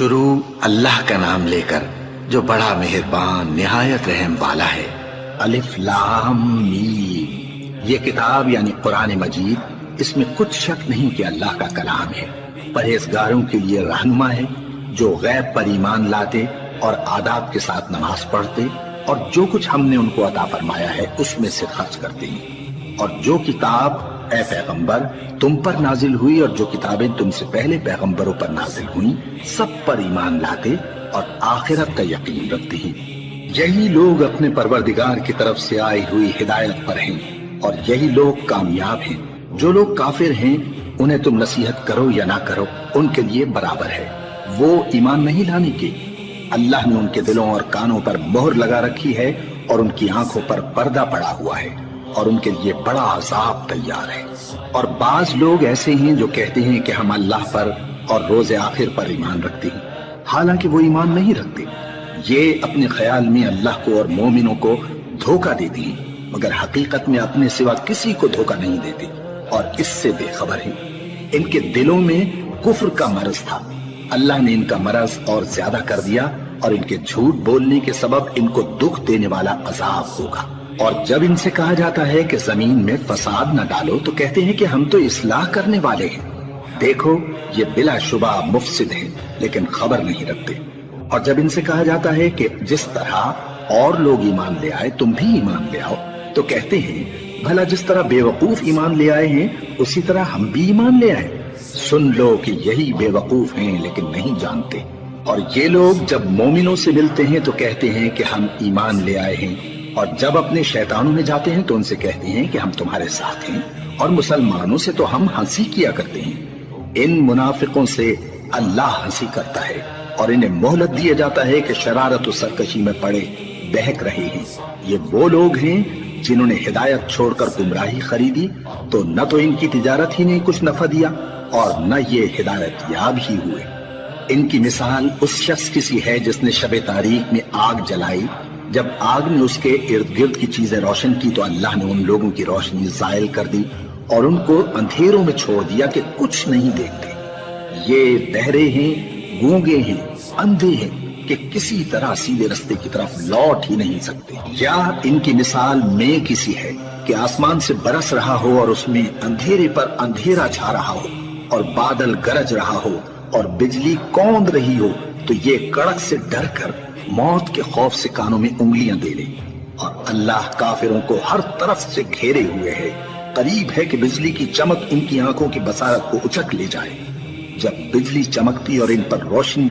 شروع اللہ کا نام لے کر جو بڑا مہربان نہایت رحم والا ہے۔ الف لام میم، یہ کتاب یعنی قرآن مجید، اس میں کچھ شک نہیں کہ اللہ کا کلام ہے، پرہیزگاروں کے لیے رہنما ہے، جو غیب پر ایمان لاتے اور آداب کے ساتھ نماز پڑھتے اور جو کچھ ہم نے ان کو عطا فرمایا ہے اس میں سے خرچ کرتے ہیں، اور جو کتاب اے پیغمبر تم پر نازل ہوئی اور جو کتابیں تم سے پہلے پیغمبروں پر نازل ہوئیں سب پر ایمان لاتے اور آخرت کا یقین رکھتے ہیں۔ یہی لوگ اپنے پروردگار کی طرف سے آئی ہوئی ہدایت پر ہیں اور یہی لوگ کامیاب ہیں۔ جو لوگ کافر ہیں انہیں تم نصیحت کرو یا نہ کرو ان کے لیے برابر ہے، وہ ایمان نہیں لانے کے۔ اللہ نے ان کے دلوں اور کانوں پر مہر لگا رکھی ہے اور ان کی آنکھوں پر پردہ پڑا ہوا ہے اور ان کے لیے بڑا عذاب تیار ہے۔ اور بعض لوگ ایسے ہیں جو کہتے ہیں کہ ہم اللہ پر اور روز آخر پر ایمان رکھتے ہیں، حالانکہ وہ ایمان نہیں رکھتے۔ یہ اپنے خیال میں اللہ کو اور مومنوں کو دھوکہ دیتے ہیں، مگر حقیقت میں اپنے سوا کسی کو دھوکہ نہیں دیتے اور اس سے بے خبر ہیں۔ ان کے دلوں میں کفر کا مرض تھا، اللہ نے ان کا مرض اور زیادہ کر دیا اور ان کے جھوٹ بولنے کے سبب ان کو دکھ دینے والا عذاب ہوگا۔ اور جب ان سے کہا جاتا ہے کہ زمین میں فساد نہ ڈالو تو کہتے ہیں کہ ہم تو اصلاح کرنے والے ہیں۔ دیکھو یہ بلا شبہ مفسد ہیں لیکن خبر نہیں رکھتے۔ اور جب ان سے کہا جاتا ہے کہ جس طرح اور لوگ ایمان لے آئے تم بھی ایمان لے آؤ تو کہتے ہیں بھلا جس طرح بے وقوف ایمان لے آئے ہیں اسی طرح ہم بھی ایمان لے آئے۔ سن لو کہ یہی بے وقوف ہیں لیکن نہیں جانتے۔ اور یہ لوگ جب مومنوں سے ملتے ہیں تو کہتے ہیں کہ ہم ایمان لے آئے ہیں، اور جب اپنے شیطانوں میں جاتے ہیں تو ان سے کہتے ہیں کہ ہم تمہارے ساتھ ہیں، اور مسلمانوں سے تو ہم ہنسی کیا کرتے ہیں۔ ان منافقوں سے اللہ ہنسی کرتا ہے اور انہیں مہلت دیا جاتا ہے کہ شرارت و سرکشی میں پڑے بہک رہے ہیں۔ یہ وہ لوگ ہیں جنہوں نے ہدایت چھوڑ کر گمراہی خریدی تو نہ تو ان کی تجارت ہی نے کچھ نفع دیا اور نہ یہ ہدایت یاب ہی ہوئے۔ ان کی مثال اس شخص کی سی ہے جس نے شب تاریک میں آگ جلائی، جب آگ نے اس کے ارد گرد کی چیزیں روشن کی تو اللہ نے ان لوگوں کی روشنی زائل کر دی اور ان کو اندھیروں میں چھوڑ دیا کہ کچھ نہیں دیکھتے۔ یہ بہرے ہیں، گونگے ہیں، اندھے ہیں کہ کسی طرح سیدھے رستے کی طرف لوٹ ہی نہیں سکتے۔ یا ان کی مثال میں کسی ہے کہ آسمان سے برس رہا ہو اور اس میں اندھیرے پر اندھیرا چھا رہا ہو اور بادل گرج رہا ہو اور بجلی کوند رہی ہو تو یہ کڑک سے ڈر کر موت کے خوف سے کانوں میں انگلیاں دے لے۔ اور اللہ کافروں کو ہر طرف سے گھیرے ہوئے ہے، قریب ہے کہ بجلی کی چمک ان کی آنکھوں کی بصارت کو اچک لے جائے۔ جب بجلی چمکتی اور ان پر روشنی